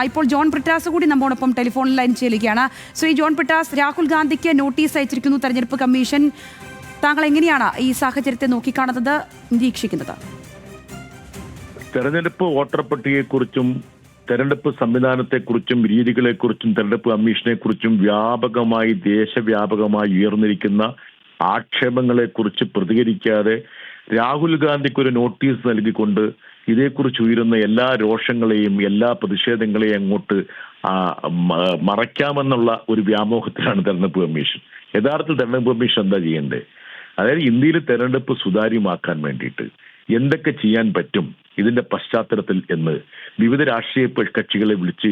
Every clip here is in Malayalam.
ഇപ്പോൾ ജോൺ ബ്രിട്ടാസ് കൂടി നമ്മോടൊപ്പം ടെലിഫോൺ ലൈൻ ചെയ്യുകയാണ്. ശ്രീ ജോൺ ബ്രിട്ടാസ്, രാഹുൽ ഗാന്ധിക്ക് നോട്ടീസ് അയച്ചിരിക്കുന്നു തെരഞ്ഞെടുപ്പ് കമ്മീഷൻ. താങ്കൾ എങ്ങനെയാണ് ഈ സാഹചര്യത്തെ നോക്കിക്കാണുന്നത്, നിരീക്ഷിക്കുന്നത്? തെരഞ്ഞെടുപ്പ് വോട്ടർ പട്ടികയെക്കുറിച്ചും തെരഞ്ഞെടുപ്പ് സംവിധാനത്തെക്കുറിച്ചും രീതികളെക്കുറിച്ചും തെരഞ്ഞെടുപ്പ് കമ്മീഷനെക്കുറിച്ചും വ്യാപകമായി ദേശവ്യാപകമായി ഉയർന്നിരിക്കുന്ന ആക്ഷേപങ്ങളെക്കുറിച്ച് പ്രതികരിക്കാതെ രാഹുൽ ഗാന്ധിക്ക് ഒരു നോട്ടീസ് നൽകിക്കൊണ്ട് ഇതേക്കുറിച്ച് ഉയരുന്ന എല്ലാ രോഷങ്ങളെയും എല്ലാ പ്രതിഷേധങ്ങളെയും അങ്ങോട്ട് മറയ്ക്കാമെന്നുള്ള ഒരു വ്യാമോഹത്തിലാണ് തെരഞ്ഞെടുപ്പ് കമ്മീഷൻ. യഥാർത്ഥത്തിൽ തെരഞ്ഞെടുപ്പ് കമ്മീഷൻ എന്താ ചെയ്യേണ്ടത്? അതായത് ഇന്ത്യയിൽ തെരഞ്ഞെടുപ്പ് സുതാര്യമാക്കാൻ വേണ്ടിയിട്ട് എന്തൊക്കെ ചെയ്യാൻ പറ്റും ഇതിന്റെ പശ്ചാത്തലത്തിൽ എന്ന് വിവിധ രാഷ്ട്രീയ കക്ഷികളെ വിളിച്ച്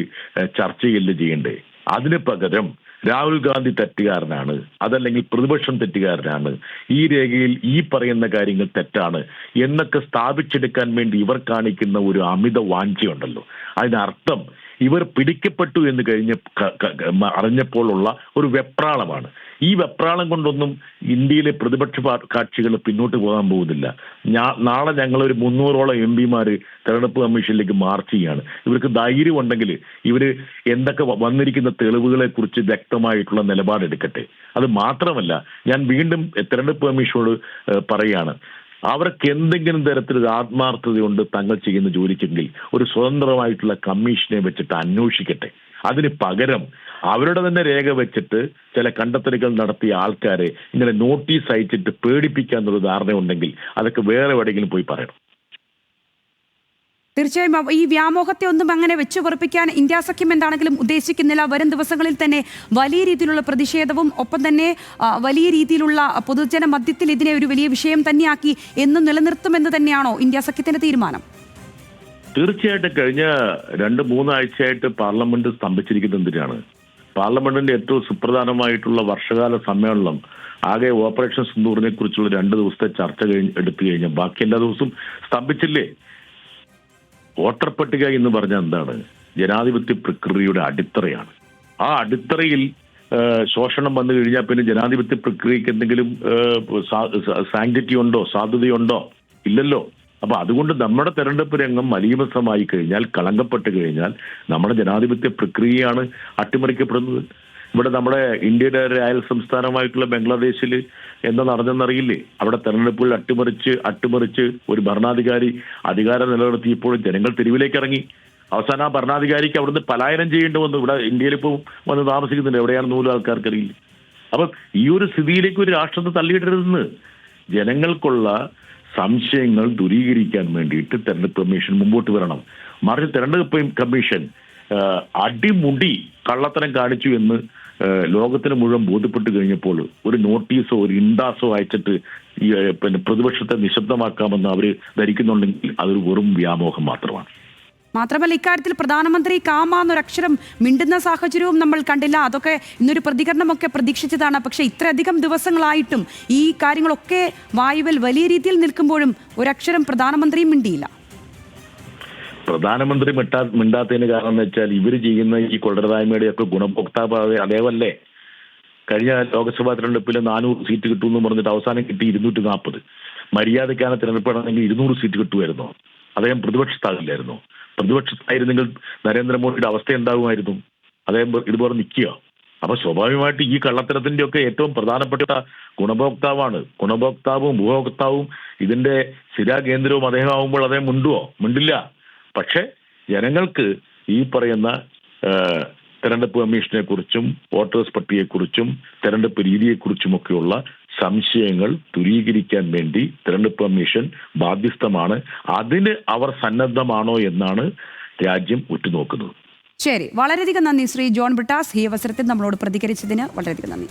ചർച്ച ചെയ്യേണ്ടേ. അതിന് പകരം രാഹുൽ ഗാന്ധി തെറ്റുകാരനാണ്, അതല്ലെങ്കിൽ പ്രതിപക്ഷം തെറ്റുകാരനാണ്, ഈ രേഖയിൽ ഈ പറയുന്ന കാര്യങ്ങൾ തെറ്റാണ് എന്നൊക്കെ സ്ഥാപിച്ചെടുക്കാൻ വേണ്ടി ഇവർ കാണിക്കുന്ന ഒരു അമിത വാഞ്ചയുണ്ടല്ലോ, അതിനർത്ഥം ഇവർ പിടിക്കപ്പെട്ടു എന്ന് അറിഞ്ഞപ്പോഴുള്ള ഒരു വെപ്രാളമാണ്. ഈ വെപ്രാളം കൊണ്ടൊന്നും ഇന്ത്യയിലെ പ്രതിപക്ഷ കക്ഷികൾ പിന്നോട്ട് പോകാൻ പോകുന്നില്ല. നാളെ ഞങ്ങളൊരു 300ഓളം MP തെരഞ്ഞെടുപ്പ് കമ്മീഷനിലേക്ക് മാർച്ച് ചെയ്യാണ്. ഇവർക്ക് ധൈര്യം ഉണ്ടെങ്കിൽ ഇവർ എന്തൊക്കെ വന്നിരിക്കുന്ന തെളിവുകളെ കുറിച്ച് വ്യക്തമായിട്ടുള്ള നിലപാടെടുക്കട്ടെ. അത് മാത്രമല്ല, ഞാൻ വീണ്ടും തെരഞ്ഞെടുപ്പ് കമ്മീഷനോട് പറയുകയാണ്, അവർക്ക് എന്തെങ്കിലും തരത്തിലൊരു ആത്മാർത്ഥതയുണ്ട് തങ്ങൾ ചെയ്യുന്ന ജോലിക്കെങ്കിൽ ഒരു സ്വതന്ത്രമായിട്ടുള്ള കമ്മീഷനെ വെച്ചിട്ട് അന്വേഷിക്കട്ടെ. അതിന് പകരം അവരുടെ തന്നെ രേഖ വെച്ചിട്ട് ചില കണ്ടെത്തലുകൾ നടത്തിയ ആൾക്കാരെ ഇങ്ങനെ നോട്ടീസ് അയച്ചിട്ട് പേടിപ്പിക്കാന്നൊരു ധാരണയുണ്ടെങ്കിൽ അതൊക്കെ വേറെ എവിടെയെങ്കിലും പോയി പറയണം. തീർച്ചയായും ഈ വ്യാമോഹത്തെ ഒന്നും അങ്ങനെ വെച്ചു പൊറപ്പിക്കാൻ ഇന്ത്യ സഖ്യം എന്താണെങ്കിലും ഉദ്ദേശിക്കുന്നില്ല. വരും ദിവസങ്ങളിൽ തന്നെ വലിയ രീതിയിലുള്ള പ്രതിഷേധവും ഒപ്പം തന്നെ വലിയ രീതിയിലുള്ള പൊതുജന മധ്യത്തിൽ ഇതിനെ ഒരു വലിയ വിഷയം തന്നെയാക്കി എന്നും നിലനിർത്തുമെന്ന് തന്നെയാണോ ഇന്ത്യ സഖ്യത്തിന്റെ തീരുമാനം? തീർച്ചയായിട്ടും കഴിഞ്ഞ 2-3 ആഴ്ചയായിട്ട് പാർലമെന്റ് സ്തംഭിച്ചിരിക്കുന്നത് എന്തിനാണ്? പാർലമെന്റിന്റെ ഏറ്റവും സുപ്രധാനമായിട്ടുള്ള വർഷകാല സമ്മേളനം ആകെ ഓപ്പറേഷൻ സിന്ദൂറിനെ കുറിച്ചുള്ള 2 ദിവസത്തെ ചർച്ച എടുത്തു കഴിഞ്ഞാൽ ബാക്കി എല്ലാ ദിവസവും സ്തംഭിച്ചില്ലേ? വോട്ടർ പട്ടിക എന്ന് പറഞ്ഞാൽ എന്താണ്? ജനാധിപത്യ പ്രക്രിയയുടെ അടിത്തറയാണ്. ആ അടിത്തറയിൽ ശോഷണം വന്നു കഴിഞ്ഞാൽ പിന്നെ ജനാധിപത്യ പ്രക്രിയക്ക് എന്തെങ്കിലും സാങ്ക്ടിറ്റി ഉണ്ടോ, സാധുതയുണ്ടോ? ഇല്ലല്ലോ. അപ്പൊ അതുകൊണ്ട് നമ്മുടെ തെരഞ്ഞെടുപ്പ് രംഗം മലീമസമായി കഴിഞ്ഞാൽ, കളങ്കപ്പെട്ട് കഴിഞ്ഞാൽ നമ്മുടെ ജനാധിപത്യ പ്രക്രിയയാണ് അട്ടിമറിക്കപ്പെടുന്നത്. ഇവിടെ നമ്മുടെ ഇന്ത്യയുടെ അയൽ സംസ്ഥാനമായിട്ടുള്ള ബംഗ്ലാദേശിൽ എന്താ നടന്നെന്നറിയില്ലേ? അവിടെ തെരഞ്ഞെടുപ്പുകൾ അട്ടിമറിച്ച് ഒരു ഭരണാധികാരി അധികാരം നിലനിർത്തിയപ്പോൾ ജനങ്ങൾ തെരുവിലേക്ക് ഇറങ്ങി. അവസാനം ആ ഭരണാധികാരിക്ക് അവിടുന്ന് പലായനം ചെയ്യേണ്ടി വന്നു. ഇവിടെ ഇന്ത്യയിൽ ഇപ്പോൾ വന്ന് താമസിക്കുന്നുണ്ട്, എവിടെയാണ് നൂല് ആൾക്കാർക്കറിയില്ല. അപ്പം ഈ ഒരു സ്ഥിതിയിലേക്ക് ഒരു രാഷ്ട്രത്തെ തള്ളിയിടരുതെന്ന് ജനങ്ങൾക്കുള്ള സംശയങ്ങൾ ദൂരീകരിക്കാൻ വേണ്ടിയിട്ട് തെരഞ്ഞെടുപ്പ് കമ്മീഷൻ മുമ്പോട്ട് വരണം. മറിച്ച് തെരഞ്ഞെടുപ്പ് കമ്മീഷൻ അടിമുടി കള്ളത്തരം കാണിച്ചു എന്ന് ലോകത്തിന് മുഴുവൻ ബോധ്യപ്പെട്ട് കഴിഞ്ഞപ്പോൾ ഒരു നോട്ടീസോ ഒരു ഇൻഡാസോ അയച്ചിട്ട് പിന്നെ പ്രതിപക്ഷത്തെ നിശബ്ദമാക്കാമെന്ന് അവർ ധരിക്കുന്നുണ്ടെങ്കിൽ അതൊരു വെറും വ്യാമോഹം മാത്രമാണ്. മാത്രമല്ല, ഇക്കാര്യത്തിൽ പ്രധാനമന്ത്രി കാമാന്നൊരക്ഷരം മിണ്ടുന്ന സാഹചര്യവും നമ്മൾ കണ്ടില്ല. അതൊക്കെ ഇന്നൊരു പ്രതികരണമൊക്കെ പ്രതീക്ഷിച്ചതാണ്. പക്ഷെ ഇത്രയധികം ദിവസങ്ങളായിട്ടും ഈ കാര്യങ്ങളൊക്കെ വായുവിൽ വലിയ രീതിയിൽ നിൽക്കുമ്പോഴും ഒരക്ഷരം പ്രധാനമന്ത്രിയും മിണ്ടിയില്ല. പ്രധാനമന്ത്രി മിണ്ടാത്തതിന് കാരണം എന്ന് വെച്ചാൽ ഇവർ ചെയ്യുന്ന ഈ കൊള്ളരുതായ്മയുടെ ഒക്കെ ഗുണഭോക്താവ് അതേവല്ലേ? കഴിഞ്ഞ ലോക്സഭാ തെരഞ്ഞെടുപ്പിൽ 400 സീറ്റ് കിട്ടുമെന്ന് പറഞ്ഞിട്ട് അവസാനം കിട്ടി 240. മര്യാദയ്ക്കാണ് തെരഞ്ഞെടുപ്പ് നടന്നെങ്കിൽ 200 സീറ്റ് കിട്ടുമായിരുന്നോ? അദ്ദേഹം പ്രതിപക്ഷത്താകില്ലായിരുന്നോ? പ്രതിപക്ഷത്തായിരുന്നെങ്കിൽ നരേന്ദ്രമോദിയുടെ അവസ്ഥ എന്താകുമായിരുന്നു? അദ്ദേഹം ഇതുപോലെ നിൽക്കുക. അപ്പൊ സ്വാഭാവികമായിട്ട് ഈ കള്ളത്തരത്തിന്റെ ഒക്കെ ഏറ്റവും പ്രധാനപ്പെട്ട ഗുണഭോക്താവും ഉപഭോക്താവും ഇതിന്റെ സ്ഥിരാകേന്ദ്രവും അദ്ദേഹം ആവുമ്പോൾ അദ്ദേഹം മിണ്ടില്ല. പക്ഷെ ജനങ്ങൾക്ക് ഈ പറയുന്ന തെരഞ്ഞെടുപ്പ് കമ്മീഷനെ കുറിച്ചും വോട്ടേഴ്സ് പട്ടികയെക്കുറിച്ചും തെരഞ്ഞെടുപ്പ് രീതിയെക്കുറിച്ചുമൊക്കെയുള്ള സംശയങ്ങൾ ദൂരീകരിക്കാൻ വേണ്ടി തെരഞ്ഞെടുപ്പ് കമ്മീഷൻ ബാധ്യസ്ഥമാണ്. അതിന് അവർ സന്നദ്ധമാണോ എന്നാണ് രാജ്യം ഉറ്റുനോക്കുന്നത്. ശരി, വളരെയധികം നന്ദി ശ്രീ ജോൺ ബ്രിട്ടാസ്. ഈ അവസരത്തിൽ നമ്മളോട് പ്രതികരിച്ചതിന് വളരെയധികം നന്ദി.